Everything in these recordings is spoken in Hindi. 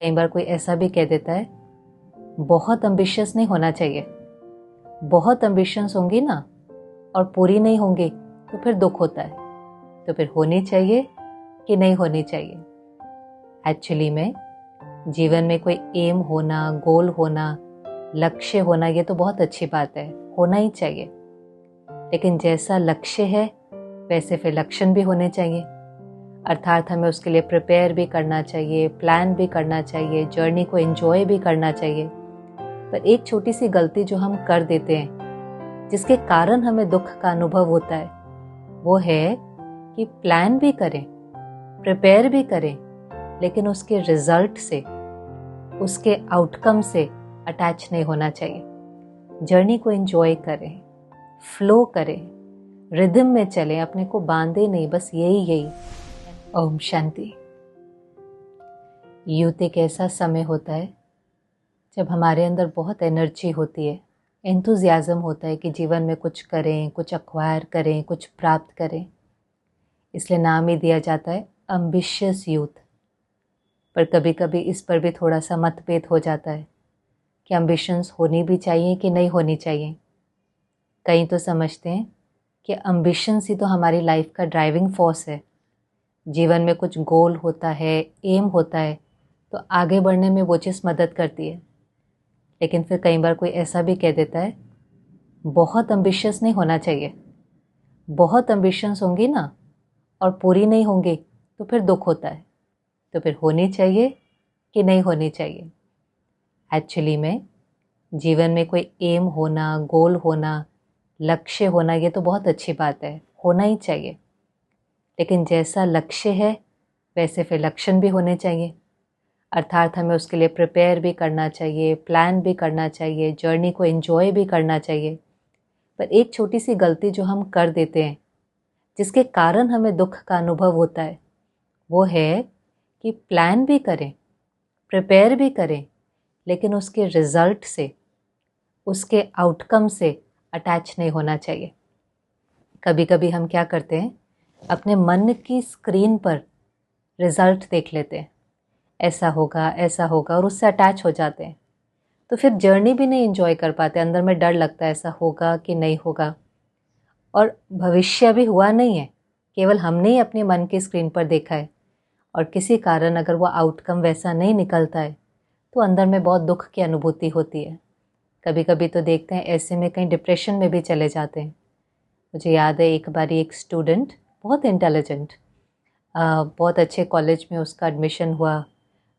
कई बार कोई ऐसा भी कह देता है, बहुत एम्बिशियस नहीं होना चाहिए। बहुत एम्बिशंस होंगी ना और पूरी नहीं होंगी तो फिर दुख होता है। तो फिर होनी चाहिए कि नहीं होनी चाहिए। एक्चुअली में जीवन में कोई एम होना, गोल होना, लक्ष्य होना, ये तो बहुत अच्छी बात है, होना ही चाहिए। लेकिन जैसा लक्ष्य है वैसे फिर लक्षण भी होने चाहिए। अर्थात हमें उसके लिए प्रिपेयर भी करना चाहिए, प्लान भी करना चाहिए, जर्नी को एंजॉय भी करना चाहिए। पर एक छोटी सी गलती जो हम कर देते हैं, जिसके कारण हमें दुख का अनुभव होता है, वो है कि प्लान भी करें, प्रिपेयर भी करें, लेकिन उसके रिजल्ट से, उसके आउटकम से अटैच नहीं होना चाहिए। जर्नी को एंजॉय करें, फ्लो करें, रिदम में चलें, अपने को बांधे नहीं, बस यही। ओम शांति। यूथ एक ऐसा समय होता है जब हमारे अंदर बहुत एनर्जी होती है, एंथुजियाज्म होता है कि जीवन में कुछ करें, कुछ एक्वायर करें, कुछ प्राप्त करें। इसलिए नाम ही दिया जाता है एम्बिशियस यूथ। पर कभी कभी इस पर भी थोड़ा सा मतभेद हो जाता है कि एम्बिशंस होनी भी चाहिए कि नहीं होनी चाहिए। कई तो समझते हैं कि एम्बिशंस ही तो हमारी लाइफ का ड्राइविंग फोर्स है। जीवन में कुछ गोल होता है, एम होता है, तो आगे बढ़ने में वो चीज़ मदद करती है। लेकिन फिर कई बार कोई ऐसा भी कह देता है, बहुत एम्बिशियस नहीं होना चाहिए। बहुत एम्बिशंस होंगी ना और पूरी नहीं होंगी तो फिर दुख होता है। तो फिर होनी चाहिए कि नहीं होनी चाहिए। एक्चुअली में जीवन में कोई एम होना, गोल होना, लक्ष्य होना, ये तो बहुत अच्छी बात है, होना ही चाहिए। लेकिन जैसा लक्ष्य है वैसे फिर लक्षण भी होने चाहिए। अर्थात हमें उसके लिए प्रिपेयर भी करना चाहिए, प्लान भी करना चाहिए, जर्नी को एंजॉय भी करना चाहिए। पर एक छोटी सी गलती जो हम कर देते हैं, जिसके कारण हमें दुख का अनुभव होता है, वो है कि प्लान भी करें, प्रिपेयर भी करें, लेकिन उसके रिजल्ट से, उसके आउटकम से अटैच नहीं होना चाहिए। कभी कभी हम क्या करते हैं, अपने मन की स्क्रीन पर रिजल्ट देख लेते हैं, ऐसा होगा और उससे अटैच हो जाते हैं। तो फिर जर्नी भी नहीं एंजॉय कर पाते, अंदर में डर लगता है ऐसा होगा कि नहीं होगा। और भविष्य अभी हुआ नहीं है, केवल हमने ही अपने मन की स्क्रीन पर देखा है। और किसी कारण अगर वो आउटकम वैसा नहीं निकलता है तो अंदर में बहुत दुख की अनुभूति होती है। कभी कभी तो देखते हैं ऐसे में कहीं डिप्रेशन में भी चले जाते हैं। मुझे याद है एक बारी एक स्टूडेंट, बहुत इंटेलिजेंट, बहुत अच्छे कॉलेज में उसका एडमिशन हुआ,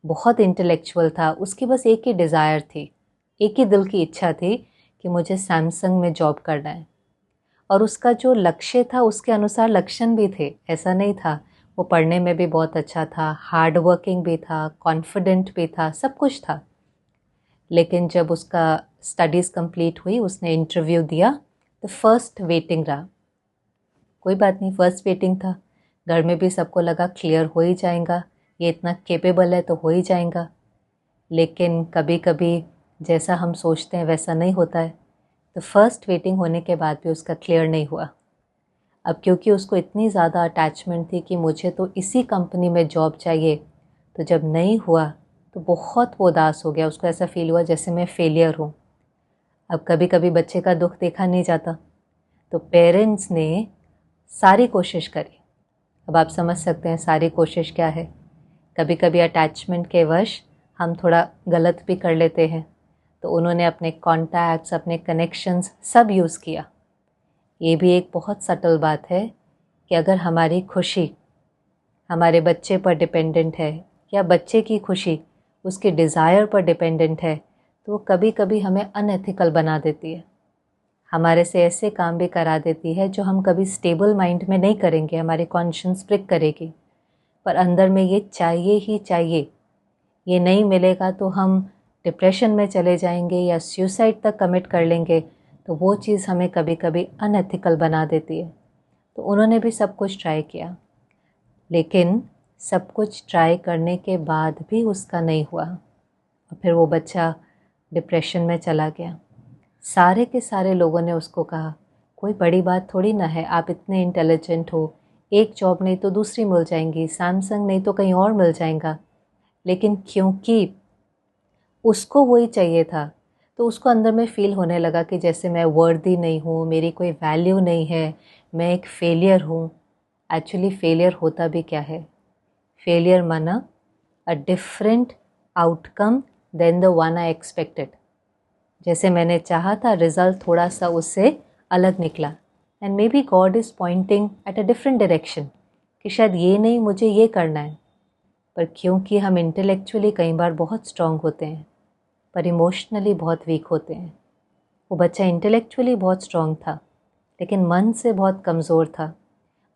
बहुत इंटेलेक्चुअल था। उसकी बस एक ही डिज़ायर थी, एक ही दिल की इच्छा थी कि मुझे सैमसंग में जॉब करना है। और उसका जो लक्ष्य था उसके अनुसार लक्षण भी थे, ऐसा नहीं था। वो पढ़ने में भी बहुत अच्छा था, हार्ड वर्किंग भी था, कॉन्फिडेंट भी था, सब कुछ था। लेकिन जब उसका स्टडीज़ कंप्लीट हुई, उसने इंटरव्यू दिया तो फर्स्ट वेटिंग रहा। कोई बात नहीं, फर्स्ट वेटिंग था, घर में भी सबको लगा क्लियर हो ही जाएगा, ये इतना कैपेबल है तो हो ही जाएगा। लेकिन कभी कभी जैसा हम सोचते हैं वैसा नहीं होता है। तो फर्स्ट वेटिंग होने के बाद भी उसका क्लियर नहीं हुआ। अब क्योंकि उसको इतनी ज़्यादा अटैचमेंट थी कि मुझे तो इसी कंपनी में जॉब चाहिए, तो जब नहीं हुआ तो बहुत वो उदास हो गया। उसको ऐसा फील हुआ जैसे मैं फेलियर हूँ। अब कभी कभी बच्चे का दुख देखा नहीं जाता, तो पेरेंट्स ने सारी कोशिश करी। अब आप समझ सकते हैं सारी कोशिश क्या है। कभी कभी अटैचमेंट के वश हम थोड़ा गलत भी कर लेते हैं। तो उन्होंने अपने कॉन्टैक्ट्स, अपने कनेक्शंस सब यूज़ किया। ये भी एक बहुत सटल बात है कि अगर हमारी खुशी हमारे बच्चे पर डिपेंडेंट है या बच्चे की खुशी उसके डिज़ायर पर डिपेंडेंट है, तो वो कभी कभी हमें अनएथिकल बना देती है। हमारे से ऐसे काम भी करा देती है जो हम कभी स्टेबल माइंड में नहीं करेंगे, हमारी कॉन्शियस प्रिक करेगी। पर अंदर में ये चाहिए ही चाहिए, ये नहीं मिलेगा तो हम डिप्रेशन में चले जाएंगे या सुसाइड तक कमिट कर लेंगे। तो वो चीज़ हमें कभी कभी अनएथिकल बना देती है। तो उन्होंने भी सब कुछ ट्राई किया, लेकिन सब कुछ ट्राई करने के बाद भी उसका नहीं हुआ। और फिर वो बच्चा डिप्रेशन में चला गया। सारे के सारे लोगों ने उसको कहा, कोई बड़ी बात थोड़ी ना है, आप इतने इंटेलिजेंट हो, एक जॉब नहीं तो दूसरी मिल जाएंगी, सैमसंग नहीं तो कहीं और मिल जाएगा। लेकिन क्योंकि उसको वही चाहिए था, तो उसको अंदर में फ़ील होने लगा कि जैसे मैं वर्दी नहीं हूँ, मेरी कोई वैल्यू नहीं है, मैं एक फेलियर हूँ। एक्चुअली फेलियर होता भी क्या है? फेलियर माना a different outcome then the one I expected. जैसे मैंने चाहा था, रिजल्ट थोड़ा सा उससे अलग निकला। And may be God is Poynting at a different direction कि शायद ये नहीं, मुझे ये करना है। पर क्योंकि हम इंटेलेक्चुअली कई बार बहुत स्ट्रांग होते हैं पर इमोशनली बहुत वीक होते हैं। वो बच्चा इंटेलेक्चुअली बहुत स्ट्रांग था लेकिन मन से बहुत कमज़ोर था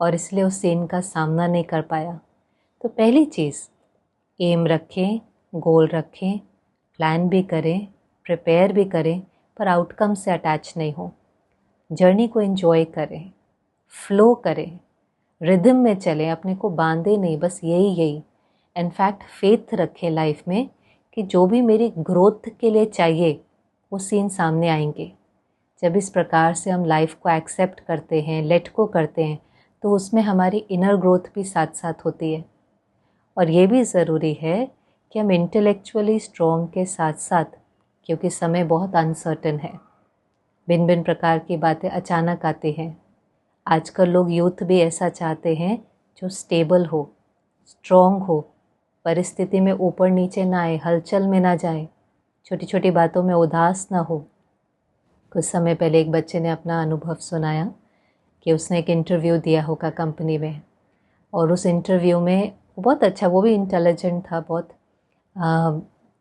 और इसलिए उस सीन का सामना नहीं कर पाया। तो पहली चीज़, एम रखें, गोल रखें, प्लान भी करें, प्रिपेयर भी करें, पर आउटकम से अटैच नहीं हो। जर्नी को एंजॉय करें, फ्लो करें, रिदम में चलें, अपने को बांधे नहीं, बस यही। इनफैक्ट फेथ रखें लाइफ में कि जो भी मेरी ग्रोथ के लिए चाहिए वो सीन सामने आएंगे। जब इस प्रकार से हम लाइफ को एक्सेप्ट करते हैं, लेट को करते हैं, तो उसमें हमारी इनर ग्रोथ भी साथ साथ होती है। और ये भी ज़रूरी है कि हम इंटेलेक्चुअली स्ट्रॉन्ग के साथ साथ, क्योंकि समय बहुत अनसर्टन है, भिन्न भिन्न प्रकार की बातें अचानक आती हैं। आजकल लोग यूथ भी ऐसा चाहते हैं जो स्टेबल हो, स्ट्रॉन्ग हो, परिस्थिति में ऊपर नीचे ना आए, हलचल में ना जाए, छोटी छोटी बातों में उदास ना हो। कुछ समय पहले एक बच्चे ने अपना अनुभव सुनाया कि उसने एक इंटरव्यू दिया होगा कंपनी में, और उस इंटरव्यू में बहुत अच्छा, वो भी इंटेलिजेंट था बहुत,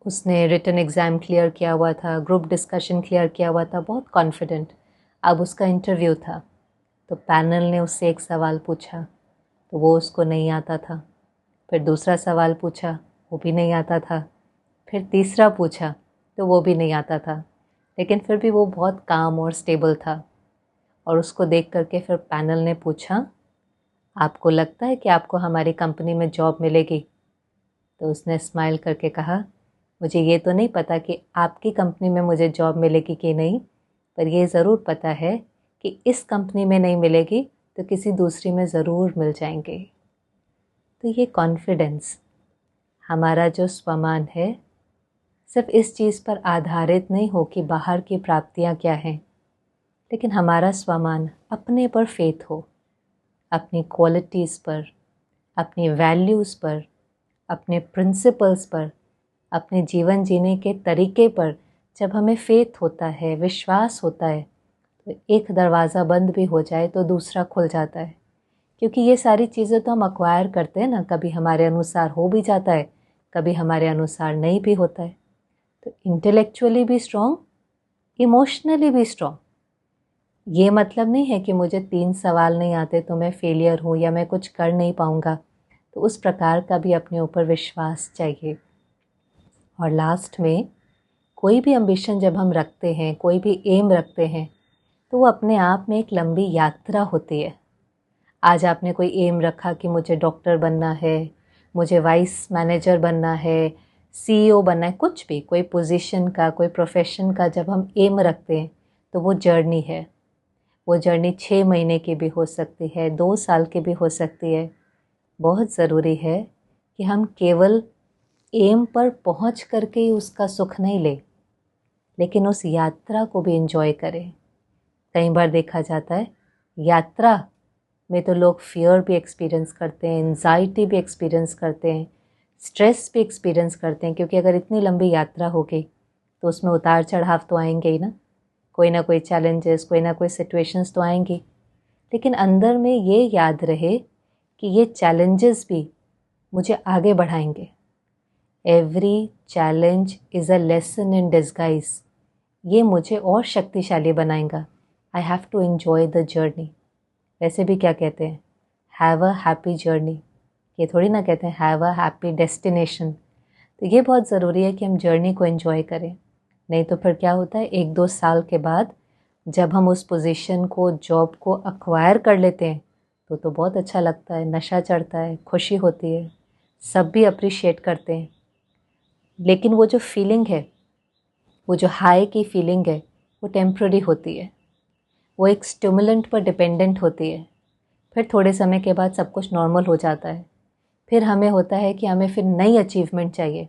उसने रिटन एग्ज़ाम क्लियर किया हुआ था, ग्रुप डिस्कशन क्लियर किया हुआ था, बहुत कॉन्फिडेंट। अब उसका इंटरव्यू था तो पैनल ने उससे एक सवाल पूछा तो वो उसको नहीं आता था, फिर दूसरा सवाल पूछा, वो भी नहीं आता था, फिर तीसरा पूछा तो वो भी नहीं आता था, लेकिन फिर भी वो बहुत काम और स्टेबल था। और उसको देख करके फिर पैनल ने पूछा, आपको लगता है कि आपको हमारी कंपनी में जॉब मिलेगी? तो उसने स्माइल करके कहा, मुझे ये तो नहीं पता कि आपकी कंपनी में मुझे जॉब मिलेगी कि नहीं, पर ये ज़रूर पता है कि इस कंपनी में नहीं मिलेगी तो किसी दूसरी में ज़रूर मिल जाएंगे। तो ये कॉन्फिडेंस, हमारा जो स्वमान है, सिर्फ इस चीज़ पर आधारित नहीं हो कि बाहर की प्राप्तियाँ क्या हैं, लेकिन हमारा स्वमान अपने पर फेथ हो, अपनी क्वालिटीज़ पर, अपनी वैल्यूज़ पर, अपने प्रिंसिपल्स पर, अपने जीवन जीने के तरीके पर। जब हमें फेथ होता है, विश्वास होता है, तो एक दरवाज़ा बंद भी हो जाए तो दूसरा खुल जाता है। क्योंकि ये सारी चीज़ें तो हम अक्वायर करते हैं ना, कभी हमारे अनुसार हो भी जाता है, कभी हमारे अनुसार नहीं भी होता है। तो इंटेलेक्चुअली भी स्ट्रॉन्ग, इमोशनली भी स्ट्रॉन्ग। ये मतलब नहीं है कि मुझे 3 सवाल नहीं आते तो मैं फेलियर हूँ या मैं कुछ कर नहीं पाऊँगा। तो उस प्रकार का भी अपने ऊपर विश्वास चाहिए। और लास्ट में, कोई भी एम्बिशन जब हम रखते हैं, कोई भी एम रखते हैं, तो वो अपने आप में एक लंबी यात्रा होती है। आज आपने कोई एम रखा कि मुझे डॉक्टर बनना है, मुझे वाइस मैनेजर बनना है, सीईओ बनना है, कुछ भी, कोई पोजीशन का, कोई प्रोफेशन का जब हम एम रखते हैं तो वो जर्नी है। वो जर्नी 6 महीने की भी हो सकती है, 2 साल की भी हो सकती है। बहुत ज़रूरी है कि हम केवल एम पर पहुंच करके ही उसका सुख नहीं ले, लेकिन उस यात्रा को भी एंजॉय करें। कई बार देखा जाता है यात्रा में तो लोग फियर भी एक्सपीरियंस करते हैं, एंजाइटी भी एक्सपीरियंस करते हैं, स्ट्रेस भी एक्सपीरियंस करते हैं, क्योंकि अगर इतनी लंबी यात्रा हो गई तो उसमें उतार चढ़ाव तो आएंगे ही ना कोई चैलेंजेस, कोई ना कोई सिचुएशंस तो आएंगी। लेकिन अंदर में ये याद रहे कि ये चैलेंजेस भी मुझे आगे बढ़ाएंगे। Every challenge is a lesson in disguise. ये मुझे और शक्तिशाली बनाएगा। I have to enjoy the journey. वैसे भी क्या कहते हैं, हैव अ हैप्पी जर्नी। ये थोड़ी ना कहते हैं हैव अ हैप्पी डेस्टिनेशन। तो ये बहुत ज़रूरी है कि हम जर्नी को एंजॉय करें। नहीं तो फिर क्या होता है, 1-2 साल के बाद जब हम उस पोजीशन को, जॉब को अक्वायर कर लेते हैं तो बहुत अच्छा लगता है, नशा चढ़ता है, खुशी होती है, सब भी अप्रिशिएट करते हैं। लेकिन वो जो फीलिंग है, वो जो हाई की फीलिंग है, वो टेम्प्ररी होती है, वो एक स्टिमुलेंट पर डिपेंडेंट होती है। फिर थोड़े समय के बाद सब कुछ नॉर्मल हो जाता है, फिर हमें होता है कि हमें फिर नई अचीवमेंट चाहिए।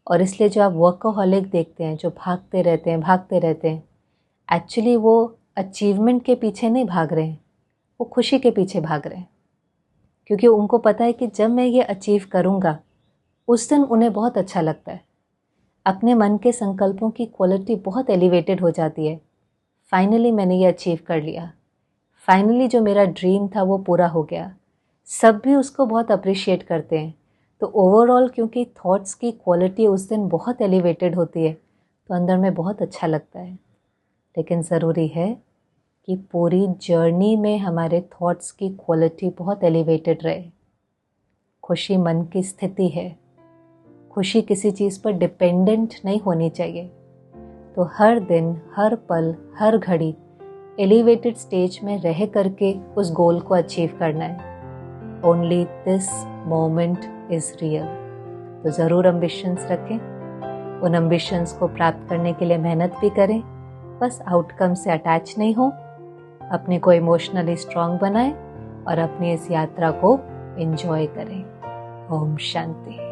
और इसलिए जो आप वर्कहॉलिक देखते हैं, जो भागते रहते हैं, एक्चुअली वो अचीवमेंट के पीछे नहीं भाग रहे हैं, वो खुशी के पीछे भाग रहे हैं। क्योंकि उनको पता है कि जब मैं ये अचीव करूँगा उस दिन उन्हें बहुत अच्छा लगता है। अपने मन के संकल्पों की क्वालिटी बहुत एलिवेटेड हो जाती है। फाइनली मैंने ये अचीव कर लिया, फाइनली जो मेरा ड्रीम था वो पूरा हो गया। सब भी उसको बहुत अप्रिशिएट करते हैं। तो ओवरऑल क्योंकि थॉट्स की क्वालिटी उस दिन बहुत एलिवेटेड होती है तो अंदर में बहुत अच्छा लगता है। लेकिन ज़रूरी है कि पूरी जर्नी में हमारे थॉट्स की क्वालिटी बहुत एलिवेटेड रहे। खुशी मन की स्थिति है, खुशी किसी चीज़ पर डिपेंडेंट नहीं होनी चाहिए। तो हर दिन, हर पल, हर घड़ी एलिवेटेड स्टेज में रह करके उस गोल को अचीव करना है। Only this moment is real. तो ज़रूर एम्बिशंस रखें, उन एम्बिशंस को प्राप्त करने के लिए मेहनत भी करें। बस आउटकम से अटैच नहीं हो, अपने को इमोशनली स्ट्रांग बनाएं और अपनी इस यात्रा को एंजॉय करें। ओम शांति।